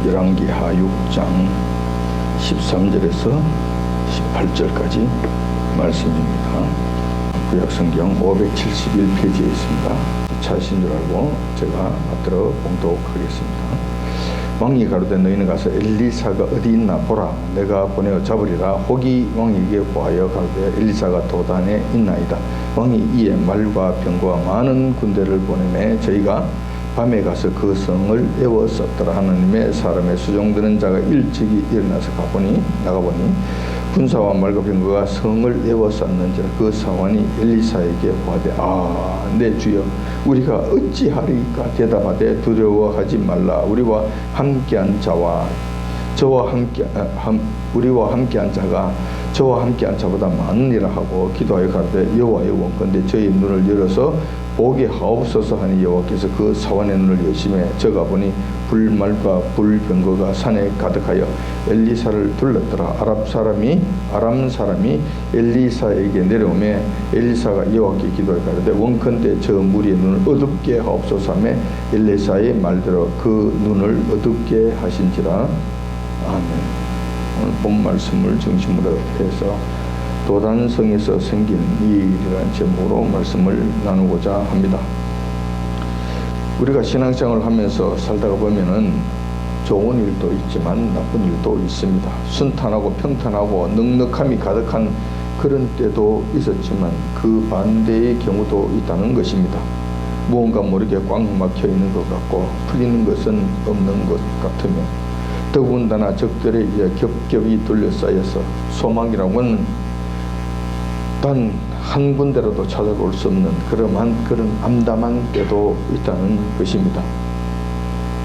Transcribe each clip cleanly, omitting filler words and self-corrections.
열왕기하 6장 13절에서 18절까지 말씀입니다. 구약성경 571페이지에 있습니다. 찾으신 줄 알고 제가 앞들어 봉독하겠습니다. 왕이 가로되 너희는 가서 엘리사가 어디 있나 보라. 내가 보내어 잡으리라. 혹이 왕에게 보하여 가로되 엘리사가 도단에 있나이다. 왕이 이에 말과 병과 많은 군대를 보내매 저희가 밤에 가서 그 성을 에워쌌더라. 하나님의 사람의 수종드는 자가 일찍이 일어나서 나가보니 군사와 말과 병거가 성을 에워쌌는지라. 그 사환이 엘리사에게 보하되 내 주여 우리가 어찌하리까. 대답하되 두려워하지 말라. 우리와 함께한 자가 저와 함께한 자보다 많으니라 하고 기도하여 가로되 여호와여 원컨대 저희 눈을 열어서 보게 하옵소서 하니 여호와께서 그 사환의 눈을 여심해 저가 보니 불말과 불병거가 산에 가득하여 엘리사를 둘렀더라. 아람 사람이 엘리사에게 내려오매 엘리사가 여호와께 기도하여 가로되 원컨대 저 무리의 눈을 어둡게 하옵소서 하며 엘리사의 말대로 그 눈을 어둡게 하신지라. 아멘. 오늘 본 말씀을 중심으로 해서 도단성에서 생긴 일이라는 제목으로 말씀을 나누고자 합니다. 우리가 신앙생활을 하면서 살다가 보면은 좋은 일도 있지만 나쁜 일도 있습니다. 순탄하고 평탄하고 넉넉함이 가득한 그런 때도 있었지만 그 반대의 경우도 있다는 것입니다. 무언가 모르게 꽉 막혀 있는 것 같고 풀리는 것은 없는 것 같으며 더군다나 적들에 의해 겹겹이 둘러싸여서 소망이라고는 단 한 군데라도 찾아볼 수 없는 그런 암담한 때도 있다는 것입니다.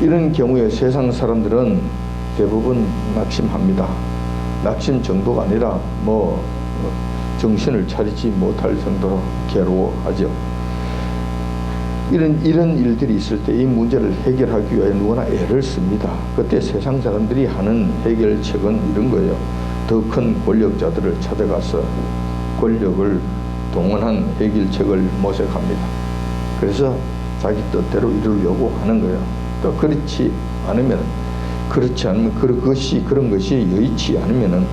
이런 경우에 세상 사람들은 대부분 낙심합니다. 낙심 정도가 아니라 정신을 차리지 못할 정도로 괴로워하죠. 이런 일들이 있을 때 이 문제를 해결하기 위해 누구나 애를 씁니다. 그때 세상 사람들이 하는 해결책은 이런 거예요. 더 큰 권력자들을 찾아가서 권력을 동원한 해결책을 모색합니다. 그래서 자기 뜻대로 이루려고 하는 거예요. 또 그렇지 않으면 그런 것이 여의치 않으면은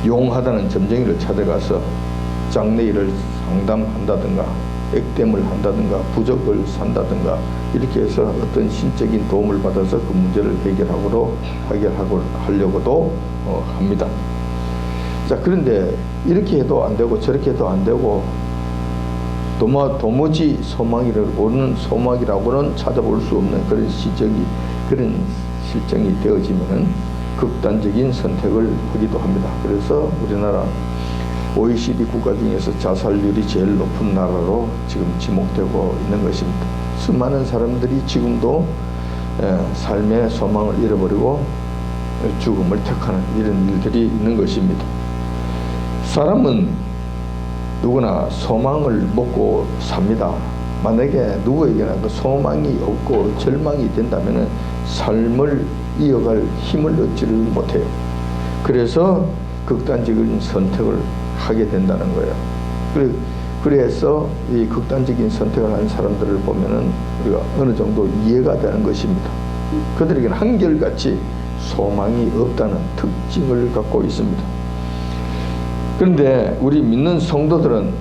용하다는 점쟁이를 찾아가서 장래일을 상담한다든가 액땜을 한다든가 부적을 산다든가 이렇게 해서 어떤 신적인 도움을 받아서 그 문제를 해결하려고도 합니다. 자, 그런데 이렇게 해도 안 되고 저렇게 해도 안 되고 도무지 소망이라고는 찾아볼 수 없는 그런 실정이 되어지면은 극단적인 선택을 하기도 합니다. 그래서 우리나라 OECD 국가 중에서 자살률이 제일 높은 나라로 지금 지목되고 있는 것입니다. 수많은 사람들이 지금도 삶의 소망을 잃어버리고 죽음을 택하는 이런 일들이 있는 것입니다. 사람은 누구나 소망을 먹고 삽니다. 만약에 누구에게나 그 소망이 없고 절망이 된다면 삶을 이어갈 힘을 얻지를 못해요. 그래서 극단적인 선택을 하게 된다는 거예요. 그래서 이 극단적인 선택을 하는 사람들을 보면은 우리가 어느 정도 이해가 되는 것입니다. 그들에게는 한결같이 소망이 없다는 특징을 갖고 있습니다. 그런데 우리 믿는 성도들은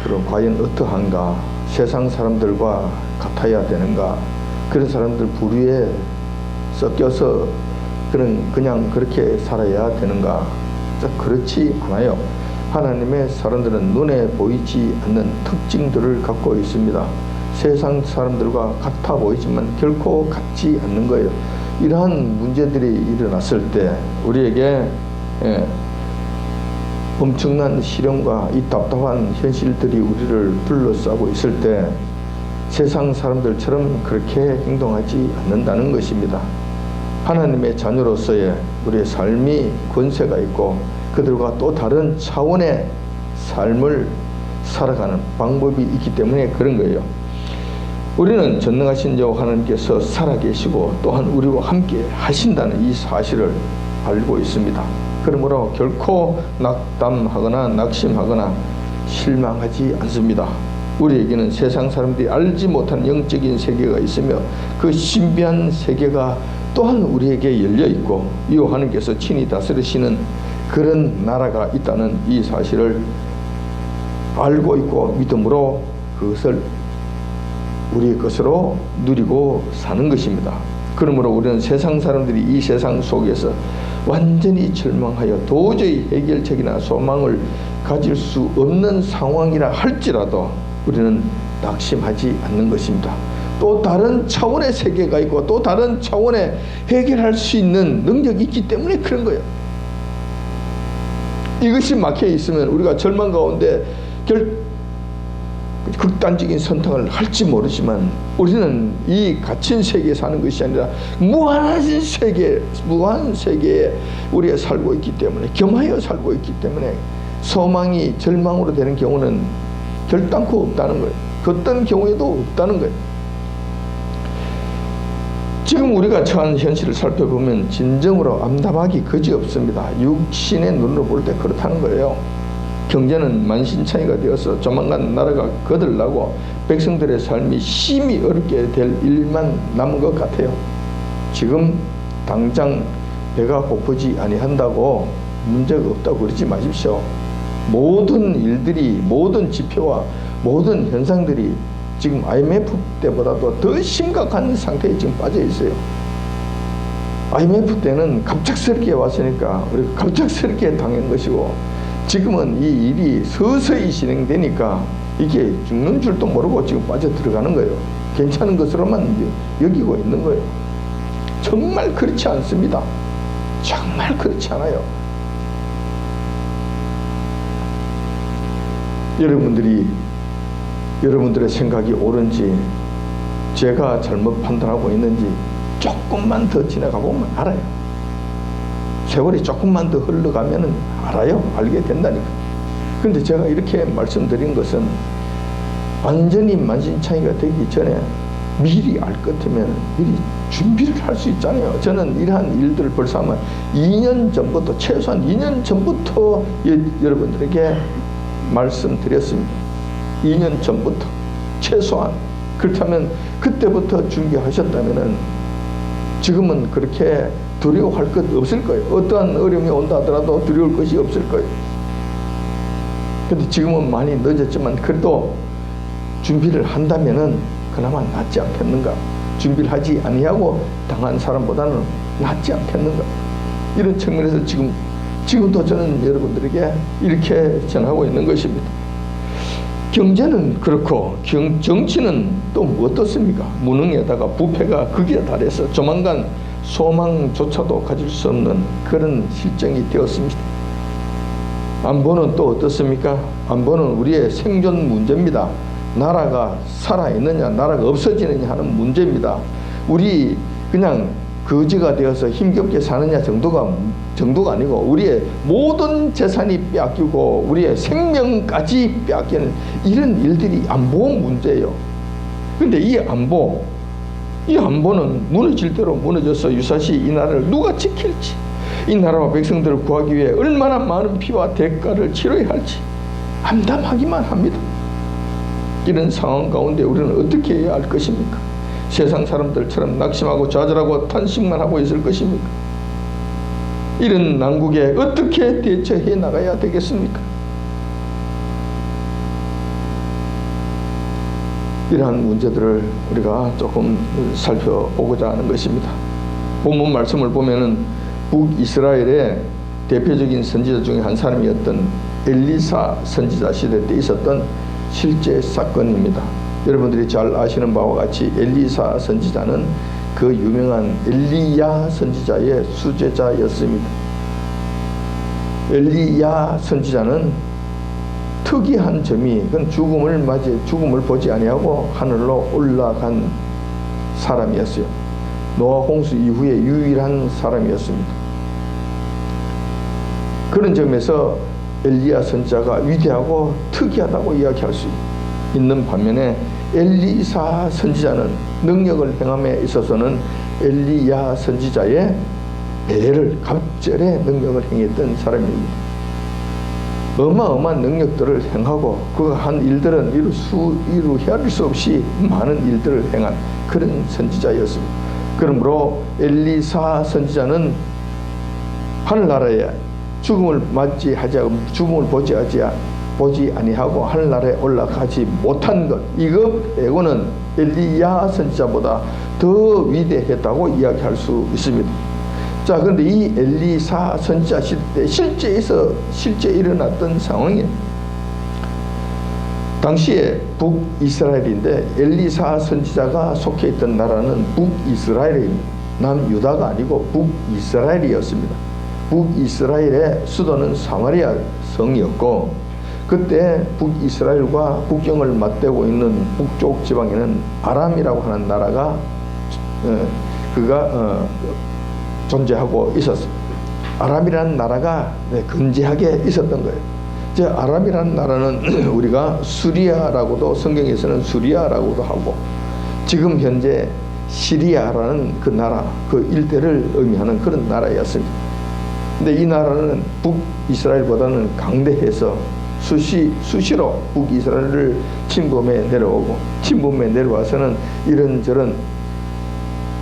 그럼 과연 어떠한가? 세상 사람들과 같아야 되는가? 그런 사람들 부류에 섞여서 그냥 그렇게 살아야 되는가? 그렇지 않아요. 하나님의 사람들은 눈에 보이지 않는 특징들을 갖고 있습니다. 세상 사람들과 같아 보이지만 결코 같지 않는 거예요. 이러한 문제들이 일어났을 때 우리에게 엄청난 시련과 이 답답한 현실들이 우리를 둘러싸고 있을 때 세상 사람들처럼 그렇게 행동하지 않는다는 것입니다. 하나님의 자녀로서의 우리의 삶이 권세가 있고 그들과 또 다른 차원의 삶을 살아가는 방법이 있기 때문에 그런 거예요. 우리는 전능하신 여호와 하나님께서 살아계시고 또한 우리와 함께 하신다는 이 사실을 알고 있습니다. 그러므로 결코 낙담하거나 낙심하거나 실망하지 않습니다. 우리에게는 세상 사람들이 알지 못한 영적인 세계가 있으며 그 신비한 세계가 또한 우리에게 열려 있고 이후 하나님께서 친히 다스리시는 그런 나라가 있다는 이 사실을 알고 있고 믿음으로 그것을 우리의 것으로 누리고 사는 것입니다. 그러므로 우리는 세상 사람들이 이 세상 속에서 완전히 절망하여 도저히 해결책이나 소망을 가질 수 없는 상황이라 할지라도 우리는 낙심하지 않는 것입니다. 또 다른 차원의 세계가 있고 또 다른 차원의 해결할 수 있는 능력이 있기 때문에 그런 거예요. 이것이 막혀 있으면 우리가 절망 가운데 극단적인 선택을 할지 모르지만 우리는 이 갇힌 세계에 사는 것이 아니라 무한 세계에 우리가 살고 있기 때문에 겸하여 살고 있기 때문에 소망이 절망으로 되는 경우는 결단코 없다는 거예요. 어떤 경우에도 없다는 거예요. 지금 우리가 처한 현실을 살펴보면 진정으로 암담하기 그지없습니다. 육신의 눈으로 볼 때 그렇다는 거예요. 경제는 만신창이가 되어서 조만간 나라가 거들나고 백성들의 삶이 심히 어렵게 될 일만 남은 것 같아요. 지금 당장 배가 고프지 아니한다고 문제가 없다고 그러지 마십시오. 모든 일들이, 모든 지표와 모든 현상들이 지금 IMF 때보다도 더 심각한 상태에 지금 빠져 있어요. IMF 때는 갑작스럽게 왔으니까 우리가 갑작스럽게 당한 것이고, 지금은 이 일이 서서히 진행되니까 이게 죽는 줄도 모르고 지금 빠져 들어가는 거예요. 괜찮은 것으로만 여기고 있는 거예요. 정말 그렇지 않습니다. 정말 그렇지 않아요. 여러분들의 생각이 옳은지, 제가 잘못 판단하고 있는지 조금만 더 지나가 보면 알아요. 세월이 조금만 더 흘러가면 알아요. 알게 된다니까. 그런데 제가 이렇게 말씀드린 것은 완전히 만신창이가 되기 전에 미리 알 것 같으면 미리 준비를 할 수 있잖아요. 저는 이러한 일들을 벌써 아마 2년 전부터, 최소한 2년 전부터 여러분들에게 말씀드렸습니다. 2년 전부터 최소한. 그렇다면 그때부터 준비하셨다면은 지금은 그렇게 두려워할 것 없을 거예요. 어떠한 어려움이 온다 하더라도 두려울 것이 없을 거예요. 근데 지금은 많이 늦었지만 그래도 준비를 한다면은 그나마 낫지 않겠는가? 준비를 하지 아니하고 당한 사람보다는 낫지 않겠는가? 이런 측면에서 지금도 저는 여러분들에게 이렇게 전하고 있는 것입니다. 경제는 그렇고 정치는 또 어떻습니까? 무능에다가 부패가 극에 달해서 조만간 소망조차도 가질 수 없는 그런 실정이 되었습니다. 안보는 또 어떻습니까? 안보는 우리의 생존 문제입니다. 나라가 살아있느냐 나라가 없어지느냐 하는 문제입니다. 우리 그냥 거지가 되어서 힘겹게 사느냐 정도가 아니고 우리의 모든 재산이 빼앗기고 우리의 생명까지 빼앗기는 이런 일들이 안보 문제예요. 그런데 이 안보는 무너질 대로 무너져서 유사시 이 나라를 누가 지킬지, 이 나라와 백성들을 구하기 위해 얼마나 많은 피와 대가를 치러야 할지 암담하기만 합니다. 이런 상황 가운데 우리는 어떻게 해야 할 것입니까? 세상 사람들처럼 낙심하고 좌절하고 탄식만 하고 있을 것입니까? 이런 난국에 어떻게 대처해 나가야 되겠습니까? 이러한 문제들을 우리가 조금 살펴보고자 하는 것입니다. 본문 말씀을 보면은 북이스라엘의 대표적인 선지자 중에 한 사람이었던 엘리사 선지자 시대 때 있었던 실제 사건입니다. 여러분들이 잘 아시는 바와 같이 엘리사 선지자는 그 유명한 엘리야 선지자의 수제자였습니다. 엘리야 선지자는 특이한 점이 그건 죽음을 보지 아니하고 하늘로 올라간 사람이었어요. 노아 홍수 이후에 유일한 사람이었습니다. 그런 점에서 엘리야 선지자가 위대하고 특이하다고 이야기할 수 있는 반면에 엘리사 선지자는 능력을 행함에 있어서는 엘리야 선지자의 배를 갑절의 능력을 행했던 사람입니다. 어마어마한 능력들을 행하고 그가 한 일들은 헤아릴 수 없이 많은 일들을 행한 그런 선지자였습니다. 그러므로 엘리사 선지자는 하늘나라에 죽음을 죽음을 보지 아니하고 하늘나라에 올라가지 못한 것, 이것 빼고는 엘리야 선지자보다 더 위대했다고 이야기할 수 있습니다. 자, 그런데 이 엘리사 선지자 시대 때 실제 일어났던 상황이, 당시에 북이스라엘인데 엘리사 선지자가 속해 있던 나라는 북이스라엘입니다. 남유다가 아니고 북이스라엘이었습니다. 북이스라엘의 수도는 사마리아 성이었고, 그때 북이스라엘과 국경을 맞대고 있는 북쪽 지방에는 아람이라고 하는 나라가 존재하고 있었습니다. 아람이라는 나라가 근제하게 있었던 거예요. 아람이라는 나라는 우리가 수리아라고도, 성경에서는 수리아라고도 하고, 지금 현재 시리아라는 그 나라, 그 일대를 의미하는 그런 나라였습니다. 근데 이 나라는 북이스라엘보다는 강대해서 수시로 북이스라엘을 침범해 내려와서는 이런저런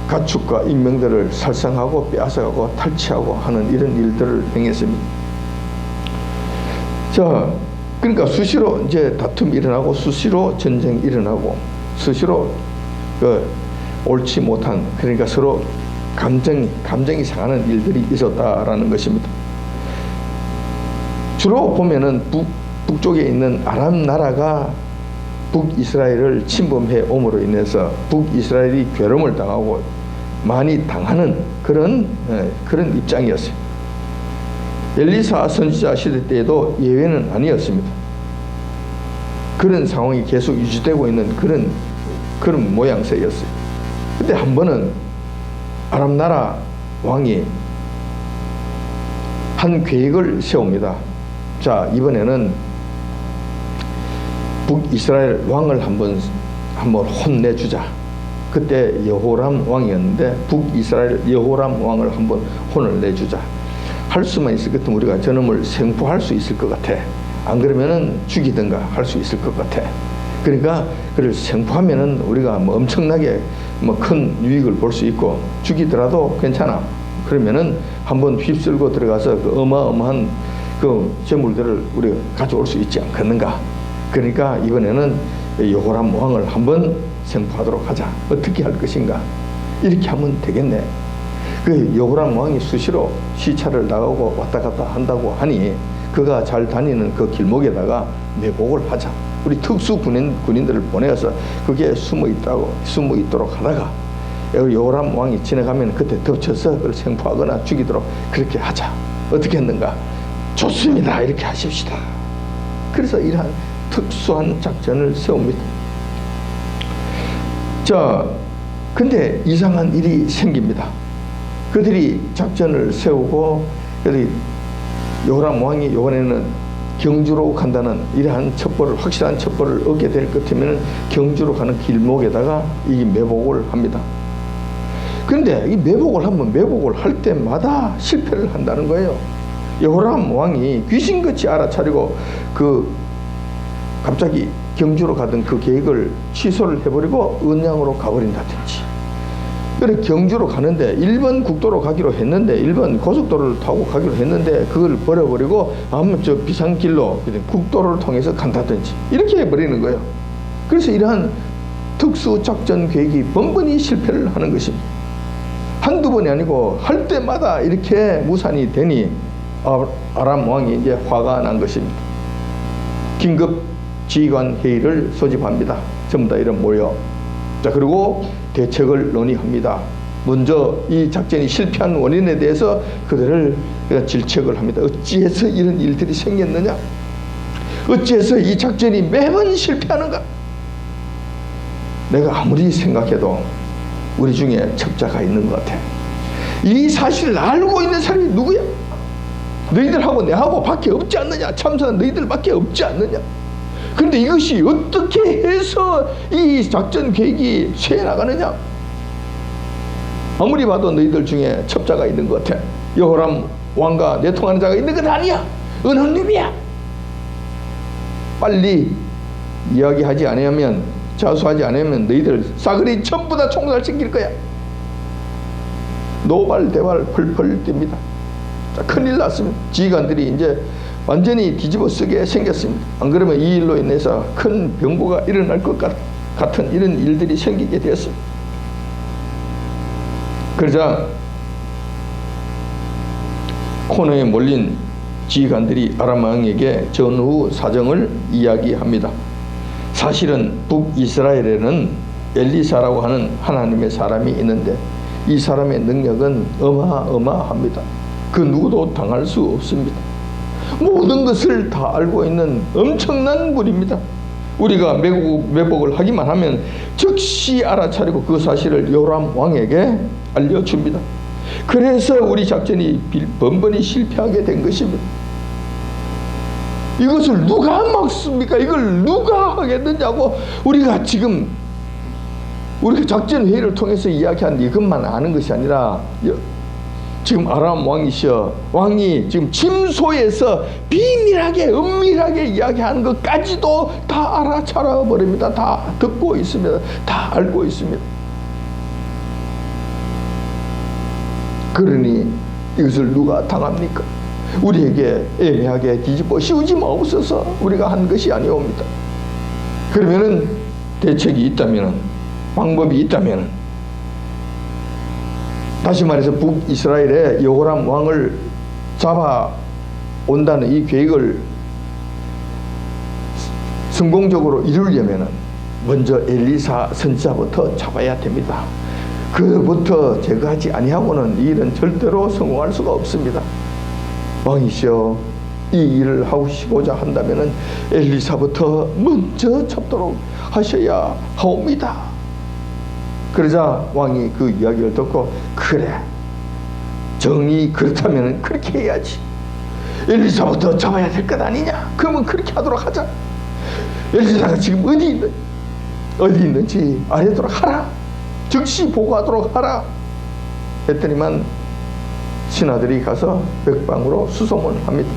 가축과 인명들을 살상하고 빼앗아가고 탈취하고 하는 이런 일들을 행했습니다. 자, 그러니까 수시로 이제 다툼이 일어나고, 수시로 전쟁이 일어나고, 수시로 옳지 못한, 그러니까 서로 감정이 상하는 일들이 있었다라는 것입니다. 주로 보면은 북쪽에 있는 아람 나라가 북이스라엘을 침범해 옴으로 인해서 북이스라엘이 괴로움을 당하고 많이 당하는 그런 입장이었어요. 엘리사 선지자 시대 때에도 예외는 아니었습니다. 그런 상황이 계속 유지되고 있는 그런 모양새였어요. 그때 한 번은 아람 나라 왕이 한 계획을 세웁니다. 자, 이번에는 북이스라엘 왕을 한번 혼내주자. 그때 여호람 왕이었는데 북이스라엘 여호람 왕을 한번 혼을 내주자. 할 수만 있을 것 같으면 우리가 저놈을 생포할 수 있을 것 같아. 안 그러면은 죽이든가 할 수 있을 것 같아. 그러니까 그를 생포하면은 우리가 엄청나게 큰 유익을 볼 수 있고, 죽이더라도 괜찮아. 그러면은 한번 휩쓸고 들어가서 그 어마어마한 그 재물들을 우리가 가져올 수 있지 않겠는가. 그러니까 이번에는 여호람 왕을 한번 생포하도록 하자. 어떻게 할 것인가. 이렇게 하면 되겠네. 그 여호람 왕이 수시로 시차를 나가고 왔다 갔다 한다고 하니, 그가 잘 다니는 그 길목에다가 매복을 하자. 우리 특수 군인들을 보내서 그게 숨어 있도록 하다가 여호람 왕이 지나가면 그때 덮쳐서 그걸 생포하거나 죽이도록 그렇게 하자. 어떻게 했는가? 좋습니다. 이렇게 하십시다. 그래서 이러한 특수한 작전을 세웁니다. 자, 근데 이상한 일이 생깁니다. 그들이 작전을 세우고, 여호람 왕이 이번에는 경주로 간다는 이러한 확실한 첩보를 얻게 될 것 같으면 경주로 가는 길목에다가 이 매복을 합니다. 그런데 이 매복을 할 때마다 실패를 한다는 거예요. 여호람 왕이 귀신같이 알아차리고 갑자기 경주로 가던 그 계획을 취소를 해버리고 은양으로 가버린다든지. 그래, 경주로 가는데 1번 국도로 가기로 했는데, 1번 고속도로를 타고 가기로 했는데 그걸 버려버리고 저 비상길로 국도를 통해서 간다든지 이렇게 해버리는 거예요. 그래서 이러한 특수작전 계획이 번번이 실패를 하는 것입니다. 한두 번이 아니고 할 때마다 이렇게 무산이 되니 아람 왕이 이제 화가 난 것입니다. 긴급 지휘관 회의를 소집합니다. 전부 다 이런 모여. 자, 그리고 대책을 논의합니다. 먼저 이 작전이 실패한 원인에 대해서 그들을 질책을 합니다. 어찌해서 이런 일들이 생겼느냐? 어찌해서 이 작전이 매번 실패하는가? 내가 아무리 생각해도 우리 중에 첩자가 있는 것 같아. 이 사실을 알고 있는 사람이 누구야? 너희들하고 내하고 밖에 없지 않느냐? 참사는 너희들밖에 없지 않느냐? 그런데 이것이 어떻게 해서 이 작전 계획이 쇠나가느냐? 아무리 봐도 너희들 중에 첩자가 있는 것 같아. 여호람 왕과 내통하는 자가 있는 것 아니야. 은왕님이야. 빨리 이야기하지 않으면, 자수하지 않으면 너희들 싸그리 전부 다 총살시킬 거야. 노발대발 펄펄 뜁니다. 자, 큰일 났습니다. 지휘관들이 이제 완전히 뒤집어 쓰게 생겼습니다. 안 그러면 이 일로 인해서 큰 병고가 일어날 것 같은 이런 일들이 생기게 되었습니다. 그러자 코너에 몰린 지휘관들이 아람 왕에게 전후 사정을 이야기합니다. 사실은 북이스라엘에는 엘리사라고 하는 하나님의 사람이 있는데 이 사람의 능력은 어마어마합니다. 그 누구도 당할 수 없습니다. 모든 것을 다 알고 있는 엄청난 분입니다. 우리가 매복을 하기만 하면 즉시 알아차리고 그 사실을 요람 왕에게 알려줍니다. 그래서 우리 작전이 번번이 실패하게 된 것입니다. 이것을 누가 막습니까? 이걸 누가 하겠느냐고 우리가 지금 우리가 작전 회의를 통해서 이야기한 이것만 아는 것이 아니라 지금 아람 왕이 지금 침소에서 비밀하게 은밀하게 이야기하는 것까지도 다 알아차려 버립니다. 다 듣고 있습니다. 다 알고 있습니다. 그러니 이것을 누가 당합니까? 우리에게 애매하게 뒤집어 씌우지 마옵소서. 우리가 한 것이 아니옵니다. 그러면은 대책이 있다면은, 방법이 있다면은, 다시 말해서 북이스라엘의 여호람 왕을 잡아온다는 이 계획을 성공적으로 이루려면은 먼저 엘리사 선지자부터 잡아야 됩니다. 그부터 제거하지 아니하고는 이 일은 절대로 성공할 수가 없습니다. 왕이시여, 이 일을 하시고자 한다면은 엘리사부터 먼저 잡도록 하셔야 하옵니다. 그러자 왕이 그 이야기를 듣고, 그래, 정이 그렇다면 그렇게 해야지. 엘리사부터 잡아야 될 것 아니냐? 그러면 그렇게 하도록 하자. 엘리사가 지금 어디 있는지 알려도록 하라. 즉시 보고하도록 하라. 했더니만 신하들이 가서 백방으로 수송을 합니다.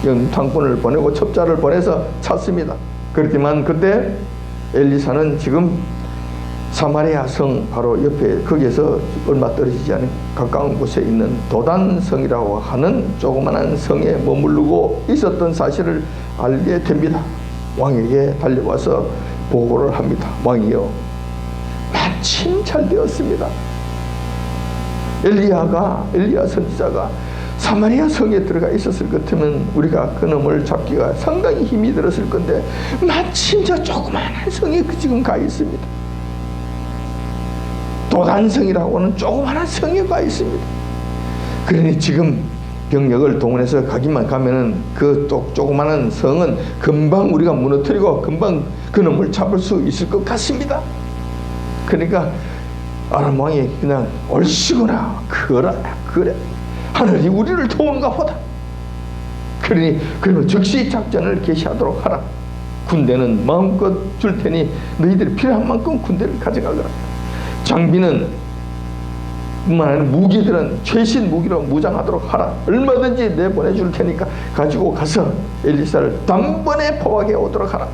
연탕꾼을 보내고 첩자를 보내서 찾습니다. 그렇지만 그때 엘리사는 지금 사마리아 성 바로 옆에, 거기에서 얼마 떨어지지 않은 가까운 곳에 있는 도단성이라고 하는 조그만한 성에 머무르고 있었던 사실을 알게 됩니다. 왕에게 달려와서 보고를 합니다. 왕이요, 마침 잘 되었습니다. 엘리야 선지자가 사마리아 성에 들어가 있었을 것 같으면 우리가 그놈을 잡기가 상당히 힘이 들었을 건데 마침 저 조그만한 성에 지금 가 있습니다. 도단성이라고 하는 조그만한 성에 가 있습니다. 그러니 지금 병력을 동원해서 가기만 가면은 그 조그만한 성은 금방 우리가 무너뜨리고 금방 그놈을 잡을 수 있을 것 같습니다. 그러니까 아람 왕이 그냥 얼씨구나, 그래, 하늘이 우리를 도우는가 보다. 그러면 즉시 작전을 개시하도록 하라. 군대는 마음껏 줄 테니 너희들이 필요한 만큼 군대를 가져가거라. 장비는 뿐만 아니라 무기들은 최신 무기로 무장하도록 하라. 얼마든지 내보내줄 테니까 가지고 가서 엘리사를 단번에 포박해 오도록 하라.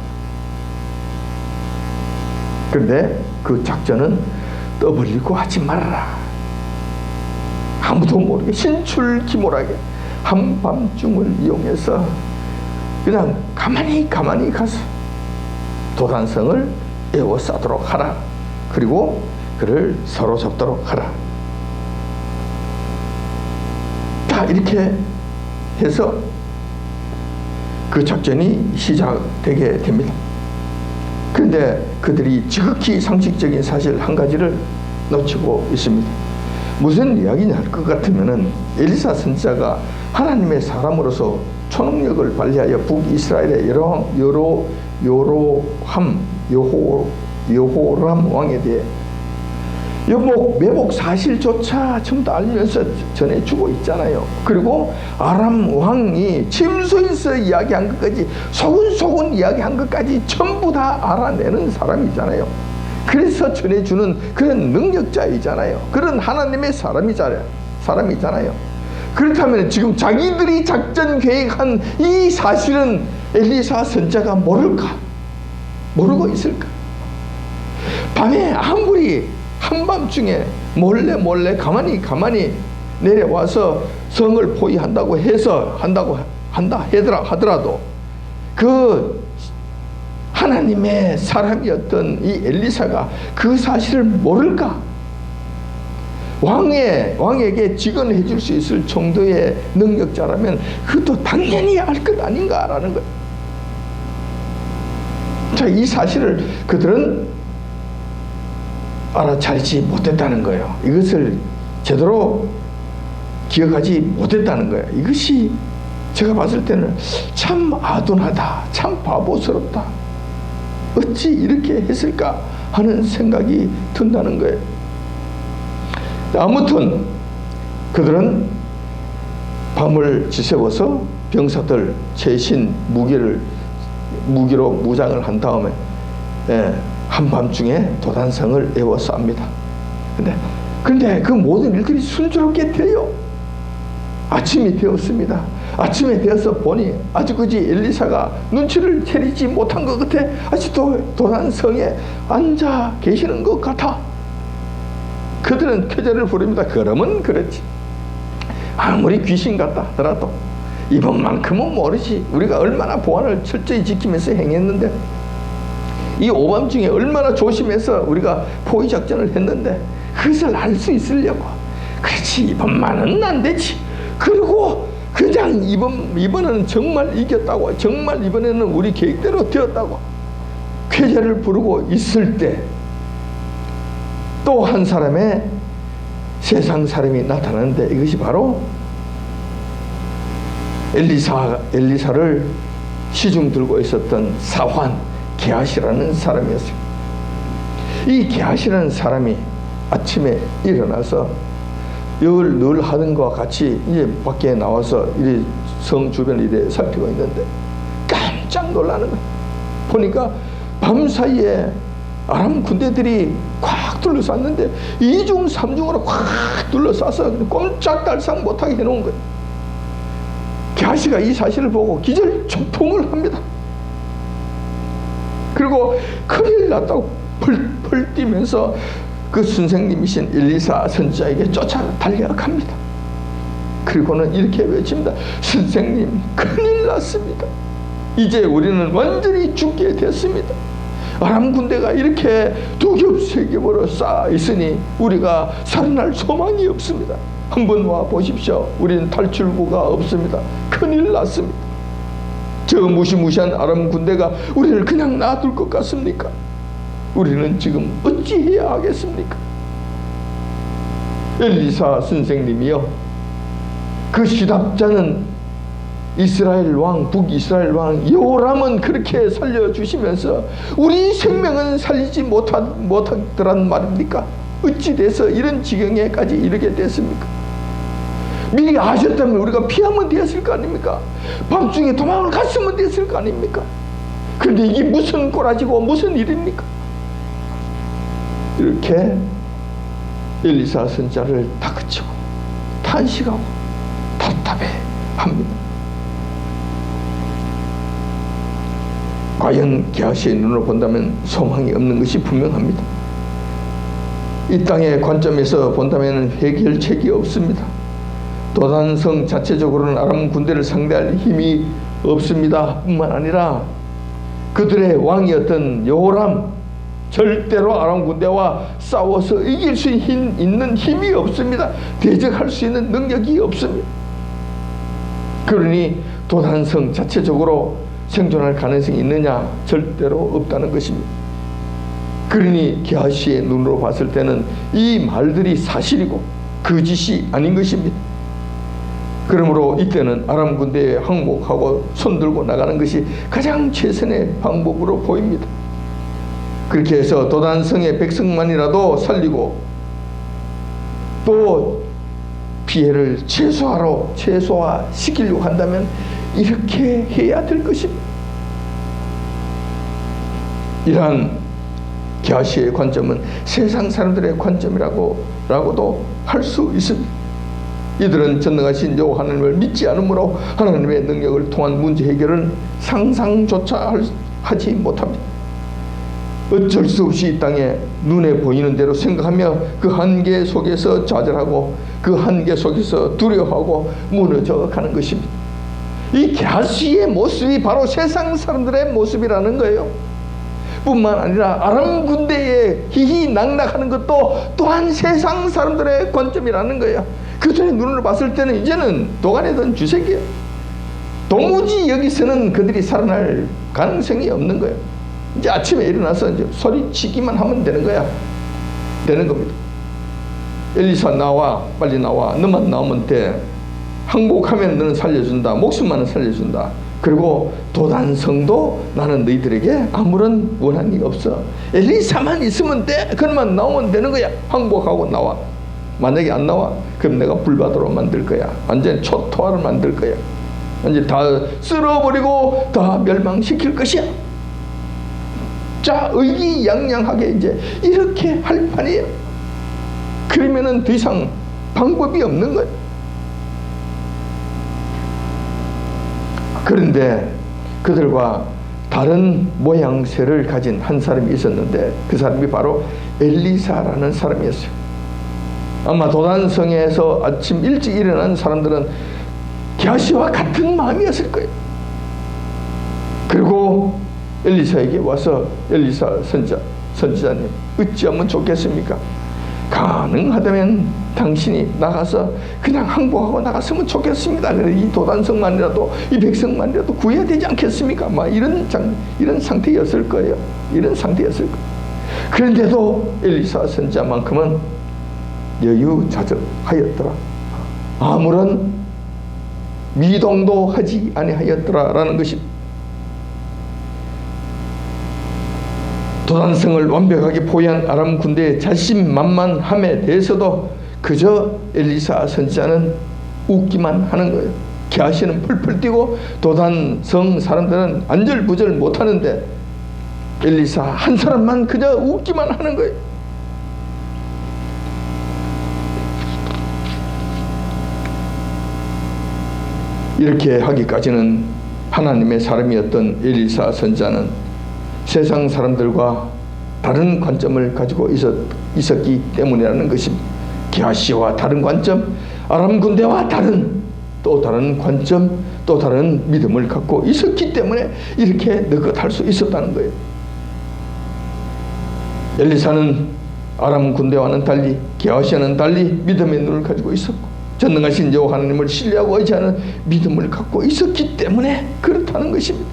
그런데 그 작전은 떠벌리고 하지 말아라. 아무도 모르게 신출기몰하게 한밤중을 이용해서 그냥 가만히 가서 도단성을 에워싸도록 하라. 그리고 그를 사로잡도록 하라. 다 이렇게 해서 그 작전이 시작되게 됩니다. 그런데 그들이 지극히 상식적인 사실 한 가지를 놓치고 있습니다. 무슨 이야기냐 할 것 같으면은 엘리사 선지자가 하나님의 사람으로서 초능력을 발휘하여 북이스라엘의 여호람 왕에 대해 매복 사실조차 전부 다 알면서 전해주고 있잖아요. 그리고 아람 왕이 침소에서 이야기한 것까지, 소근소근 이야기한 것까지 전부 다 알아내는 사람이잖아요. 그래서 전해주는 그런 능력자이잖아요. 그런 하나님의 사람이잖아요. 그렇다면 지금 자기들이 작전 계획한 이 사실은 엘리사 선지자가 모를까? 모르고 있을까? 밤에 아무리 한밤중에 몰래 가만히 내려와서 성을 포위한다고 해서 한다 하더라도 그 하나님의 사람이었던 이 엘리사가 그 사실을 모를까? 왕에게 직언해 줄 수 있을 정도의 능력자라면 그것도 당연히 알 것 아닌가라는 거예요. 자, 이 사실을 그들은 알아차리지 못했다는 거예요. 이것을 제대로 기억하지 못했다는 거예요. 이것이 제가 봤을 때는 참 아둔하다, 참 바보스럽다. 어찌 이렇게 했을까 하는 생각이 든다는 거예요. 아무튼 그들은 밤을 지새워서 병사들 최신 무기로 무장을 한 다음에 한밤중에 도단성을 에워 쌉니다. 근데 그 모든 일들이 순조롭게 돼요. 아침이 되었습니다. 아침에 되어서 보니 아직까지 엘리사가 눈치를 채리지 못한 것 같아. 아직도 도단성에 앉아 계시는 것 같아. 그들은 쾌재를 부릅니다. 그러면 그렇지. 아무리 귀신 같다 하더라도 이번만큼은 모르지. 우리가 얼마나 보안을 철저히 지키면서 행했는데, 이 오밤중에 얼마나 조심해서 우리가 포위작전을 했는데 그것을 알 수 있으려고. 그렇지, 이번만은 안 되지. 그리고 그냥 이번에는 정말 이겼다고, 정말 이번에는 우리 계획대로 되었다고 쾌재를 부르고 있을 때 또 한 사람의 세상 사람이 나타나는데, 이것이 바로 엘리사를 시중 들고 있었던 사환 게하시라는 사람이었어요. 이 게하시라는 사람이 아침에 일어나서 늘 하던 것과 같이 이제 밖에 나와서 이래 성 주변을 이래 살피고 있는데 깜짝 놀라는 거예요. 보니까 밤사이에 아람 군대들이 콱 둘러쌌는데 2중 3중으로 콱 둘러싸서 꼼짝달싹 못하게 해놓은 거예요. 게하시가 이 사실을 보고 기절초풍을 합니다. 그리고 큰일 났다고 펄펄 뛰면서 그 선생님이신 엘리사 선지자에게 쫓아 달려갑니다. 그리고는 이렇게 외칩니다. 선생님, 큰일 났습니다. 이제 우리는 완전히 죽게 됐습니다. 아람 군대가 이렇게 두 겹 세 겹으로 쌓아 있으니 우리가 살아날 소망이 없습니다. 한번 와 보십시오. 우리는 탈출구가 없습니다. 큰일 났습니다. 저 무시무시한 아람 군대가 우리를 그냥 놔둘 것 같습니까? 우리는 지금 어찌해야 하겠습니까? 엘리사 선생님이요, 그 시답자는 이스라엘 왕, 북이스라엘 왕 여호람은 그렇게 살려주시면서 우리 생명은 살리지 못하더란 말입니까? 어찌 돼서 이런 지경에까지 이르게 됐습니까? 미리 아셨다면 우리가 피하면 되었을 거 아닙니까? 밤중에 도망을 갔으면 됐을 거 아닙니까? 그런데 이게 무슨 꼬라지고 무슨 일입니까? 이렇게 엘리사 선지자를 다그치고 탄식하고 답답해 합니다. 과연 게하시의 눈으로 본다면 소망이 없는 것이 분명합니다. 이 땅의 관점에서 본다면 해결책이 없습니다. 도단성 자체적으로는 아람 군대를 상대할 힘이 없습니다. 뿐만 아니라 그들의 왕이었던 여호람, 절대로 아람 군대와 싸워서 이길 수 있는 힘이 없습니다. 대적할 수 있는 능력이 없습니다. 그러니 도단성 자체적으로 생존할 가능성이 있느냐? 절대로 없다는 것입니다. 그러니 게하시의 눈으로 봤을 때는 이 말들이 사실이고 거짓이 아닌 것입니다. 그러므로 이때는 아람 군대에 항복하고 손들고 나가는 것이 가장 최선의 방법으로 보입니다. 그렇게 해서 도단성의 백성만이라도 살리고 또 피해를 최소화시키려고 한다면 이렇게 해야 될 것입니다. 이러한 게하시의 관점은 세상 사람들의 관점이라고도 할 수 있습니다. 이들은 전능하신 여호와 하나님을 믿지 않으므로 하나님의 능력을 통한 문제 해결은 상상조차 하지 못합니다. 어쩔 수 없이 이 땅에 눈에 보이는 대로 생각하며 그 한계 속에서 좌절하고 그 한계 속에서 두려워하고 무너져 가는 것입니다. 이 게하시의 모습이 바로 세상 사람들의 모습이라는 거예요. 뿐만 아니라 아람 군대에 희희낙낙하는 것도 또한 세상 사람들의 관점이라는 거예요. 그들의 눈으로 봤을 때는 이제는 도가니던 주색이에요. 도무지 여기서는 그들이 살아날 가능성이 없는 거예요. 이제 아침에 일어나서 이제 소리치기만 하면 되는 거야. 되는 겁니다. 엘리사 나와, 빨리 나와. 너만 나오면 돼. 항복하면 너는 살려준다. 목숨만은 살려준다. 그리고 도단성도 나는 너희들에게 아무런 원한이 없어. 엘리사만 있으면 돼. 그것만 나오면 되는 거야. 항복하고 나와. 만약에 안 나와, 그럼 내가 불바다로 만들 거야. 완전히 초토화를 만들 거야. 완전히 다 쓸어버리고 다 멸망시킬 것이야. 자, 의기양양하게 이제 이렇게 할 판이에요. 그러면은 더 이상 방법이 없는 거예요. 그런데 그들과 다른 모양새를 가진 한 사람이 있었는데 그 사람이 바로 엘리사라는 사람이었어요. 아마 도단성에서 아침 일찍 일어난 사람들은 게하시와 같은 마음이었을 거예요. 그리고 엘리사에게 와서 엘리사 선지자님 어찌하면 좋겠습니까? 가능하다면 당신이 나가서 그냥 항복하고 나갔으면 좋겠습니다. 이 도단성만이라도 이 백성만이라도 구해야 되지 않겠습니까? 막 이런 상태였을 거예요. 이런 상태였을 거예요. 그런데도 엘리사 선지자만큼은 여유자적하였더라. 아무런 미동도 하지 아니하였더라라는 것입니다. 도단성을 완벽하게 포위한 아람 군대의 자신만만함에 대해서도 그저 엘리사 선지자는 웃기만 하는 거예요. 게하시는 펄펄 뛰고 도단성 사람들은 안절부절 못하는데 엘리사 한 사람만 그저 웃기만 하는 거예요. 이렇게 하기까지는 하나님의 사람이었던 엘리사 선지자는 세상 사람들과 다른 관점을 가지고 있었기 때문이라는 것입니다. 게하시와 다른 관점, 아람 군대와 또 다른 관점, 또 다른 믿음을 갖고 있었기 때문에 이렇게 느긋할 수 있었다는 거예요. 엘리사는 아람 군대와는 달리, 게하시와는 달리 믿음의 눈을 가지고 있었고 전능하신 여호와 하나님을 신뢰하고 의지하는 믿음을 갖고 있었기 때문에 그렇다는 것입니다.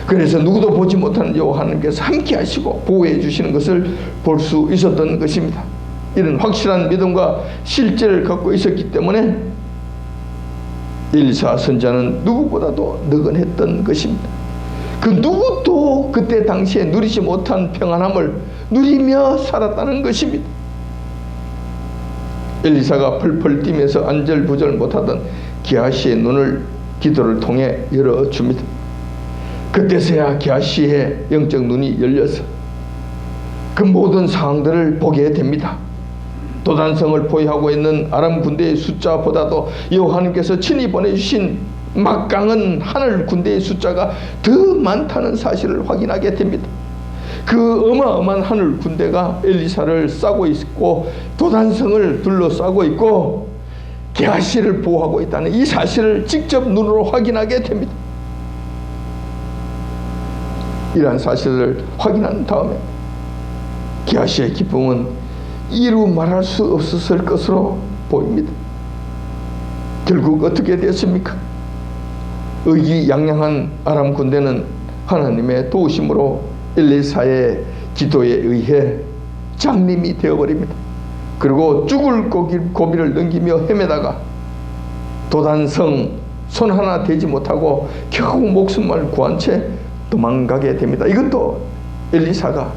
그래서 누구도 보지 못하는 여호와 하나님께서 함께 하시고 보호해 주시는 것을 볼 수 있었던 것입니다. 이런 확실한 믿음과 실제를 갖고 있었기 때문에 엘리사 선지자는 누구보다도 느긋했던 것입니다. 그 누구도 그때 당시에 누리지 못한 평안함을 누리며 살았다는 것입니다. 엘리사가 펄펄 뛰면서 안절부절 못하던 게하시의 눈을 기도를 통해 열어줍니다. 그때서야 게하시의 영적 눈이 열려서 그 모든 상황들을 보게 됩니다. 도단성을 포위하고 있는 아람 군대의 숫자보다도 여호와 하나님께서 친히 보내주신 막강한 하늘 군대의 숫자가 더 많다는 사실을 확인하게 됩니다. 그 어마어마한 하늘 군대가 엘리사를 싸고 있고 도단성을 둘러싸고 있고 게하시를 보호하고 있다는 이 사실을 직접 눈으로 확인하게 됩니다. 이러한 사실을 확인한 다음에 게하시의 기쁨은 이루 말할 수 없었을 것으로 보입니다. 결국 어떻게 됐습니까? 의기양양한 아람 군대는 하나님의 도우심으로 엘리사의 기도에 의해 장림이 되어버립니다. 그리고 죽을 고비를 넘기며 헤매다가 도단성 손 하나 대지 못하고 겨우 목숨을 구한 채 도망가게 됩니다. 이것도 엘리사가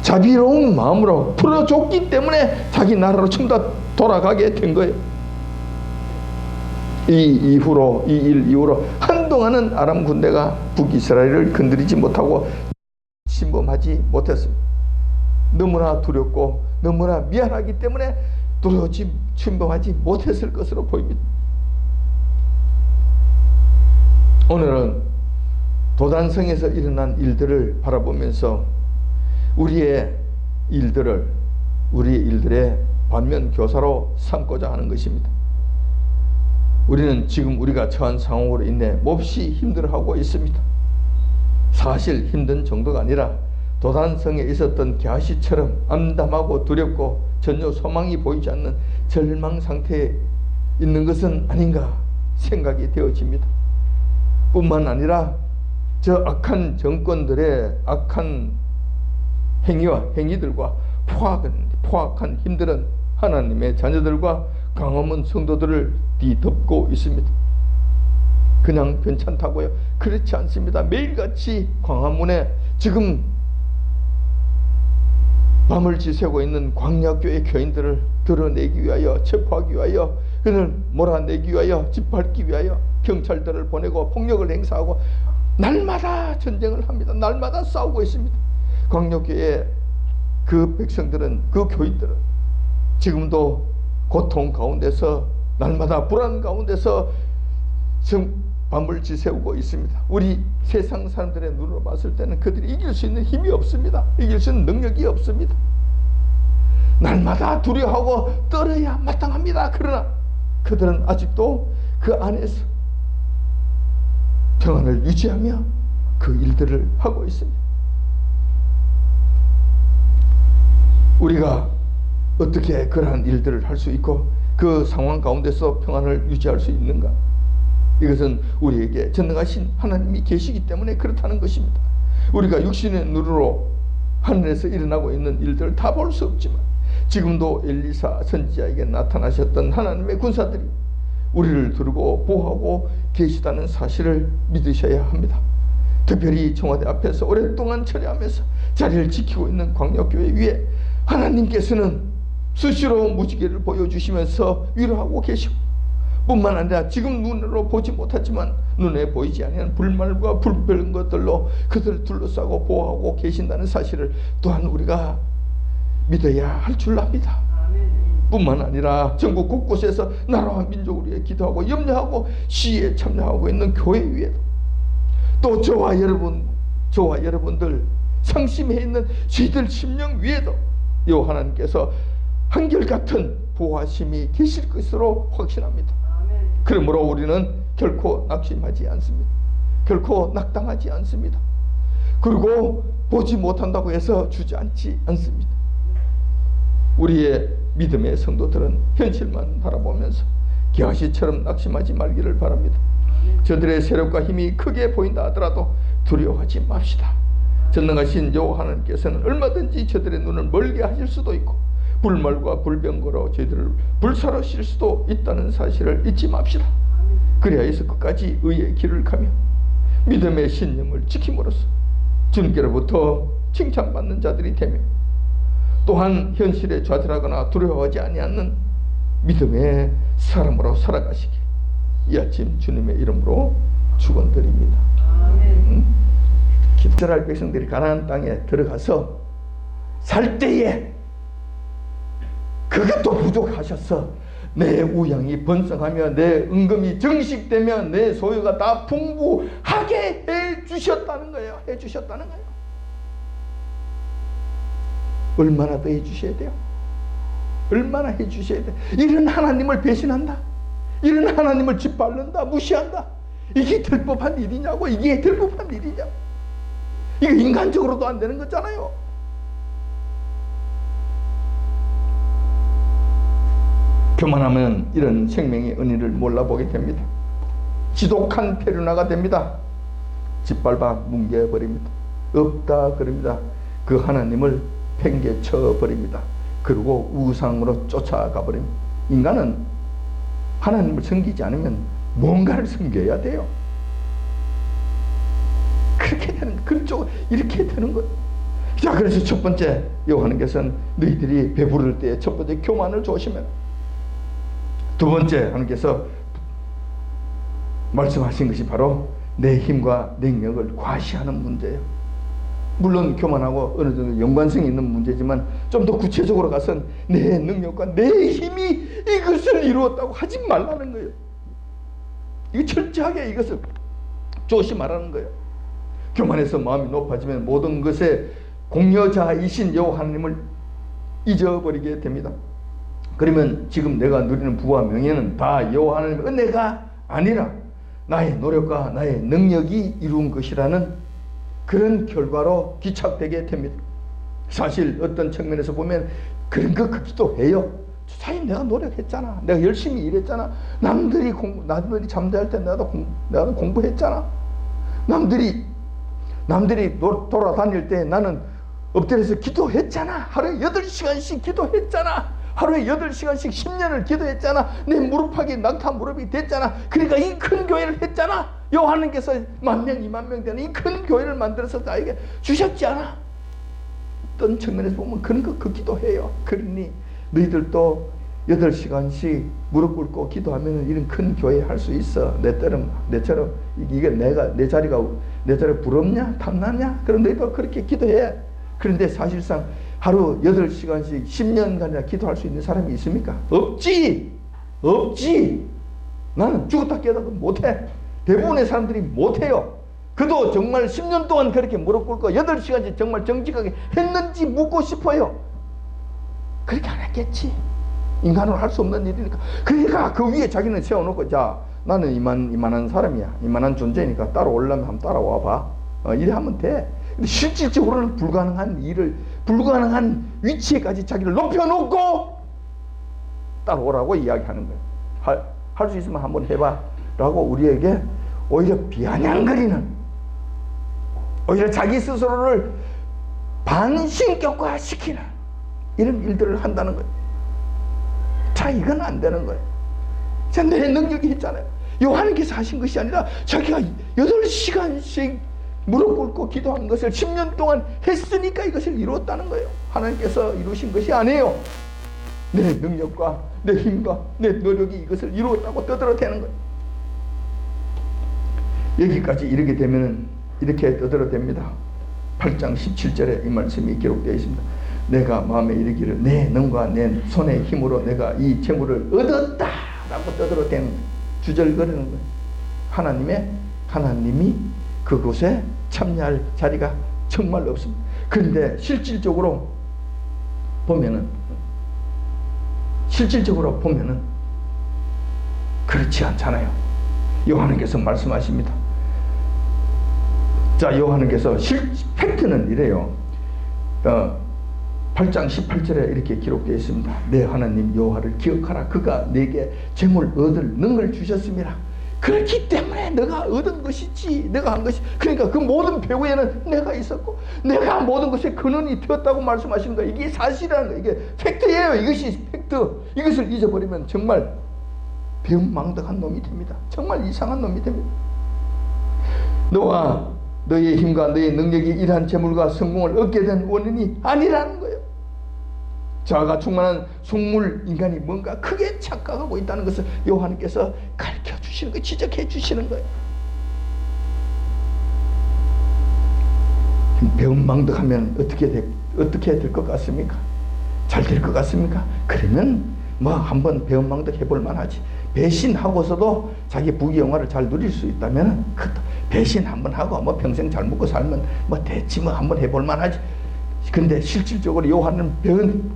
자비로운 마음으로 풀어줬기 때문에 자기 나라로 전부 다 돌아가게 된 거예요. 이 일 이후로 한동안은 아람 군대가 북이스라엘을 건드리지 못하고 침범하지 못했습니다. 너무나 두렵고 너무나 미안하기 때문에 도저히 침범하지 못했을 것으로 보입니다. 오늘은 도단성에서 일어난 일들을 바라보면서 우리의 일들의 반면 교사로 삼고자 하는 것입니다. 우리는 지금 우리가 처한 상황으로 인해 몹시 힘들어하고 있습니다. 사실 힘든 정도가 아니라 도단성에 있었던 게하시처럼 암담하고 두렵고 전혀 소망이 보이지 않는 절망 상태에 있는 것은 아닌가 생각이 되어집니다. 뿐만 아니라 저 악한 정권들의 악한 행위와 행위들과 포악한 힘들은 하나님의 자녀들과 광화문 성도들을 뒤덮고 있습니다. 그냥 괜찮다고요? 그렇지 않습니다. 매일같이 광화문에 지금 밤을 지새고 있는 광야교회 교인들을 드러내기 위하여, 체포하기 위하여, 그들 몰아내기 위하여, 짓밟기 위하여 경찰들을 보내고 폭력을 행사하고 날마다 전쟁을 합니다. 날마다 싸우고 있습니다. 광야교회 그 백성들은, 그 교인들은 지금도 고통 가운데서, 날마다 불안 가운데서 밤을 지새우고 있습니다. 우리 세상 사람들의 눈으로 봤을 때는 그들이 이길 수 있는 힘이 없습니다. 이길 수 있는 능력이 없습니다. 날마다 두려워하고 떨어야 마땅합니다. 그러나 그들은 아직도 그 안에서 평안을 유지하며 그 일들을 하고 있습니다. 우리가 어떻게 그러한 일들을 할 수 있고 그 상황 가운데서 평안을 유지할 수 있는가? 이것은 우리에게 전능하신 하나님이 계시기 때문에 그렇다는 것입니다. 우리가 육신의 눈으로 하늘에서 일어나고 있는 일들을 다 볼 수 없지만 지금도 엘리사 선지자에게 나타나셨던 하나님의 군사들이 우리를 두르고 보호하고 계시다는 사실을 믿으셔야 합니다. 특별히 청와대 앞에서 오랫동안 처리하면서 자리를 지키고 있는 광야교회 위에 하나님께서는 수시로 무지개를 보여주시면서 위로하고 계시고, 뿐만 아니라 지금 눈으로 보지 못하지만 눈에 보이지 않는 불말과 불변 것들로 그들을 둘러싸고 보호하고 계신다는 사실을 또한 우리가 믿어야 할 줄 압니다. 뿐만 아니라 전국 곳곳에서 나라와 민족을 위해 기도하고 염려하고 시위에 참여하고 있는 교회 위에도, 또 저와 여러분들 상심해 있는 저희들 심령 위에도 요 하나님께서 한결같은 보호하심이 계실 것으로 확신합니다. 그러므로 우리는 결코 낙심하지 않습니다. 결코 낙담하지 않습니다. 그리고 보지 못한다고 해서 주저앉지 않습니다. 우리의 믿음의 성도들은 현실만 바라보면서 게하시처럼 낙심하지 말기를 바랍니다. 저들의 세력과 힘이 크게 보인다 하더라도 두려워하지 맙시다. 전능하신 여호와 하나님께서는 얼마든지 저들의 눈을 멀게 하실 수도 있고 불말과 불병거로 저희들을 불사르실 수도 있다는 사실을 잊지 맙시다. 그리하여서 끝까지 의의 길을 가며 믿음의 신념을 지킴으로써 주님께로부터 칭찬받는 자들이 되며, 또한 현실에 좌절하거나 두려워하지 아니하는 믿음의 사람으로 살아가시길 이 아침 주님의 이름으로 축원드립니다. 이스라엘 백성들이 가나안 땅에 들어가서 살 때에 그것도 부족하셔서 내 우양이 번성하며 내 은금이 정식되며 내 소유가 다 풍부하게 해주셨다는 거예요. 해주셨다는 거예요. 얼마나 더 해주셔야 돼요? 얼마나 해주셔야 돼요? 이런 하나님을 배신한다, 이런 하나님을 짓밟는다, 무시한다, 이게 될 법한 일이냐고. 이게 될 법한 일이냐? 이거 인간적으로도 안 되는 거잖아요. 교만하면 이런 생명의 은혜를 몰라보게 됩니다. 지독한 페르나가 됩니다. 짓밟아 뭉개버립니다. 없다 그럽니다. 그 하나님을 팽개쳐 버립니다. 그리고 우상으로 쫓아가 버립니다. 인간은 하나님을 섬기지 않으면 뭔가를 섬겨야 돼요. 그렇게 되는, 이렇게 되는 거예요. 자, 그래서 첫 번째 하나님께서는 너희들이 배부를 때 첫 번째 교만을 조심해. 두 번째 하나님께서 말씀하신 것이 바로 내 힘과 능력을 과시하는 문제예요. 물론 교만하고 어느 정도 연관성이 있는 문제지만 좀 더 구체적으로 가서는 내 능력과 내 힘이 이것을 이루었다고 하지 말라는 거예요. 이거 철저하게 이것을 조심하라는 거예요. 교만해서 마음이 높아지면 모든 것에 공여자이신 여호와 하나님을 잊어버리게 됩니다. 그러면 지금 내가 누리는 부와 명예는 다 여호와 하나님의 은혜가 아니라 나의 노력과 나의 능력이 이룬 것이라는 그런 결과로 귀착되게 됩니다. 사실 어떤 측면에서 보면 그런 것 같기도 해요. 사실 내가 노력했잖아. 내가 열심히 일했잖아. 남들이 잠잘 때 나도 공부했잖아. 남들이 돌아다닐 때 나는 엎드려서 기도했잖아. 하루에 8시간씩 기도했잖아. 하루에 8시간씩 10년을 기도했잖아. 내 무릎팍이 낙타 무릎이 됐잖아. 그러니까 이 큰 교회를 했잖아. 여호와님께서 10,000명 20,000명 되는 이 큰 교회를 만들어서 나에게 주셨지 않아. 어떤 측면에서 보면 그런 거 걷기도 해요. 그러니 너희들도 8시간씩 무릎 꿇고 기도하면 이런 큰 교회 할 수 있어. 내처럼 이게 내 자리가 부럽냐 탐나냐? 그럼 너희도 그렇게 기도해. 그런데 사실상 하루 8시간씩 10년간이나 기도할 수 있는 사람이 있습니까? 없지. 나는 죽었다 깨어나도 못해. 대부분의 사람들이 못해요. 그도 정말 10년 동안 그렇게 무릎 꿇고 8시간씩 정말 정직하게 했는지 묻고 싶어요. 그렇게 안 했겠지. 인간으로 할 수 없는 일이니까. 그러니까 그 위에 자기는 세워놓고, 자, 나는 이만한 사람이야. 이만한 존재니까 따라오려면 한번 따라와 봐. 이래 하면 돼. 근데 실질적으로는 불가능한 위치에까지 자기를 높여놓고 따라오라고 이야기하는 거예요. 할 수 있으면 한번 해봐. 라고 우리에게 오히려 비아냥거리는, 오히려 자기 스스로를 반신격화시키는 이런 일들을 한다는 거예요. 자, 이건 안 되는 거예요. 자, 내 능력이 있잖아요. 요한님께서 하신 것이 아니라 자기가 8시간씩 무릎 꿇고 기도한 것을 10년 동안 했으니까 이것을 이루었다는 거예요. 하나님께서 이루신 것이 아니에요. 내 능력과 내 힘과 내 노력이 이것을 이루었다고 떠들어대는 거예요. 여기까지 이르게 되면 이렇게 떠들어댑니다. 8장 17절에 이 말씀이 기록되어 있습니다. 내가 마음에 이르기를 내 능과 내 손의 힘으로 내가 이 재물을 얻었다 라고 떠들어대는 거예요. 주절거리는 거예요. 하나님이 그곳에 참여할 자리가 정말 없습니다. 그런데 실질적으로 보면은 그렇지 않잖아요. 요한님께서 말씀하십니다. 자, 요한님께서 팩트는 이래요. 8장 18절에 이렇게 기록되어 있습니다. 내 하나님 여호와를 기억하라. 그가 내게 재물 얻을 능을 주셨습니다. 그렇기 때문에 내가 얻은 것이지, 내가 한 것이. 그러니까 그 모든 배후에는 내가 있었고 내가 모든 것의 근원이 되었다고 말씀하신 거예요. 이게 사실이라는 거예요. 이게 팩트예요. 이것이 팩트. 이것을 잊어버리면 정말 배은망덕한 놈이 됩니다. 정말 이상한 놈이 됩니다. 너와 너의 힘과 너의 능력이 이러한 재물과 성공을 얻게 된 원인이 아니라는 거예요. 자아가 충만한 속물 인간이 뭔가 크게 착각하고 있다는 것을 요한님께서 가르쳐 주시는 거예요. 지적해 주시는 거예요. 배은망덕하면 어떻게 될 것 같습니까? 잘 될 것 같습니까? 그러면 뭐 한번 배은망덕 해볼 만하지. 배신하고서도 자기 부귀영화를 잘 누릴 수 있다면 배신 한번 하고 뭐 평생 잘 먹고 살면 뭐 됐지, 뭐 한번 해볼 만하지. 근데 실질적으로 요한은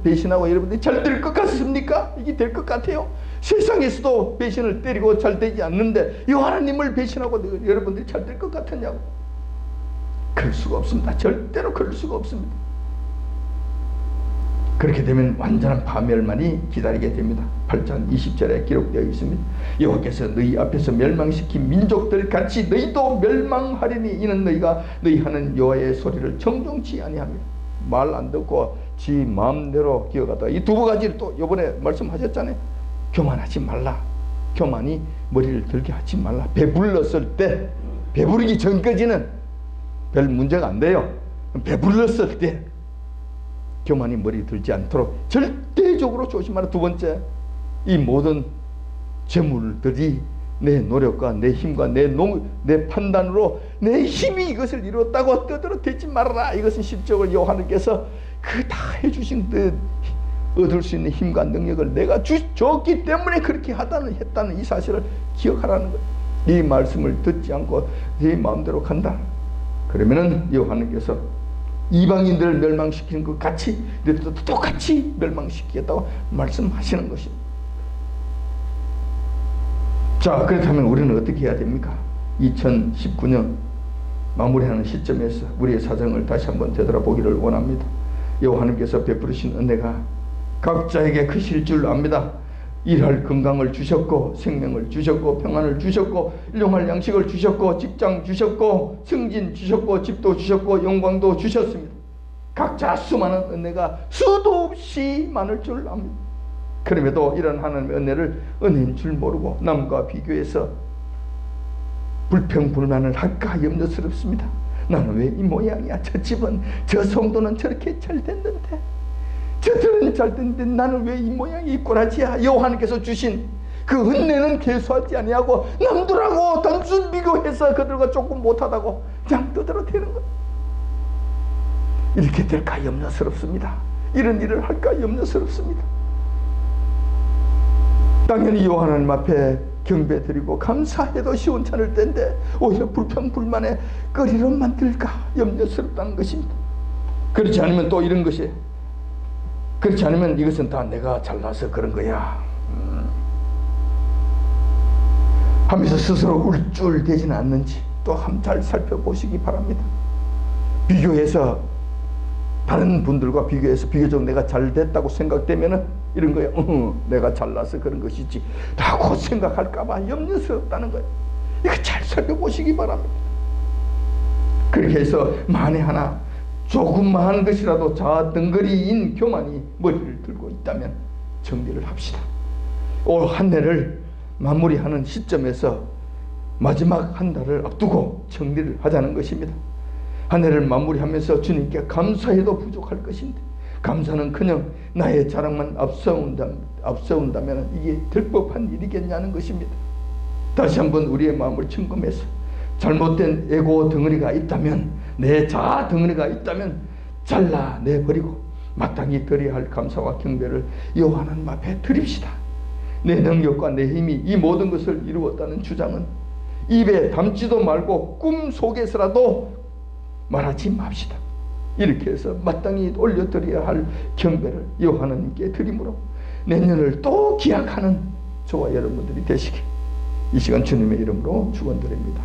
배신하고 여러분들이 잘 될 것 같습니까? 이게 될 것 같아요? 세상에서도 배신을 때리고 잘 되지 않는데 요한님을 배신하고 여러분들이 잘 될 것 같았냐고. 그럴 수가 없습니다. 절대로 그럴 수가 없습니다. 그렇게 되면 완전한 파멸만이 기다리게 됩니다. 8장 20절에 기록되어 있습니다. 여호와께서 너희 앞에서 멸망시킨 민족들 같이 너희도 멸망하리니 이는 너희가 너희 하는 여호와의 소리를 정중치 아니합니다. 말 안 듣고 지 마음대로 기어가다. 이 두 가지를 또 이번에 말씀하셨잖아요. 교만하지 말라. 교만이 머리를 들게 하지 말라. 배불렀을 때, 배부르기 전까지는 별 문제가 안 돼요. 배불렀을 때 교만이 머리 들지 않도록 절대적으로 조심하라. 두 번째, 이 모든 재물들이 내 노력과 내 힘과 내 판단으로 내 힘이 이것을 이루었다고 떠들어대지 말아라. 이것은 실적으로 요한님께서 그 다 해주신 그 얻을 수 있는 힘과 능력을 내가 줬기 때문에 그렇게 했다는 이 사실을 기억하라는 거예요. 이 말씀을 듣지 않고 네 마음대로 간다. 그러면은 요한님께서 이방인들을 멸망시키는 것 같이 너희들도 똑같이 멸망시키겠다고 말씀하시는 것입니다. 자, 그렇다면 우리는 어떻게 해야 됩니까? 2019년 마무리하는 시점에서 우리의 사정을 다시 한번 되돌아보기를 원합니다. 여호와 하나님께서 베푸르신 은혜가 각자에게 크실 줄 압니다. 일할 건강을 주셨고, 생명을 주셨고, 평안을 주셨고, 일용할 양식을 주셨고, 직장 주셨고, 승진 주셨고, 집도 주셨고, 영광도 주셨습니다. 각자 수많은 은혜가 수도 없이 많을 줄 압니다. 그럼에도 이런 하나님의 은혜를 은혜인 줄 모르고 남과 비교해서 불평불만을 할까 염려스럽습니다. 나는 왜 이 모양이야? 저 집은, 저 성도는 저렇게 잘 됐는데, 저들은 잘 됐는데 나는 왜 이 모양이 이 꼬라지야? 여호와께서 주신 그 은혜는 계수하지 아니하고 남들하고 단순 비교해서 그들과 조금 못하다고 그냥 떠들어대는 것. 이렇게 될까 염려스럽습니다. 이런 일을 할까 염려스럽습니다. 당연히 여호와 하나님 앞에 경배드리고 감사해도 시원찮을 텐데 오히려 불평불만에 거리로 만들까 염려스럽다는 것입니다. 그렇지 않으면 또 이런 것이, 그렇지 않으면 이것은 다 내가 잘나서 그런 거야 하면서 스스로 울줄대지는 않는지 또 한번 잘 살펴보시기 바랍니다. 비교해서 다른 분들과 비교해서 비교적 내가 잘 됐다고 생각되면은 이런 거야. 내가 잘나서 그런 것이지 라고 생각할까봐 염려스럽다는 거예요. 이거 잘 살펴보시기 바랍니다. 그렇게 해서 만에 하나 조금만 것이라도 자덩거리인 교만이 머리를 들고 있다면 정리를 합시다. 올 한 해를 마무리하는 시점에서 마지막 한 달을 앞두고 정리를 하자는 것입니다. 한 해를 마무리하면서 주님께 감사해도 부족할 것인데 감사는커녕 나의 자랑만 앞세운다면 이게 될 법한 일이겠냐는 것입니다. 다시 한번 우리의 마음을 점검해서 잘못된 에고 덩어리가 있다면, 내 자아 덩어리가 있다면 잘라내버리고 마땅히 드려야 할 감사와 경배를 여호와 하나님 앞에 드립시다. 내 능력과 내 힘이 이 모든 것을 이루었다는 주장은 입에 담지도 말고 꿈 속에서라도 말하지 맙시다. 이렇게 해서 마땅히 올려드려야 할 경배를 여호와 하나님께 드림으로 내년을 또 기약하는 저와 여러분들이 되시길 이 시간 주님의 이름으로 축원드립니다.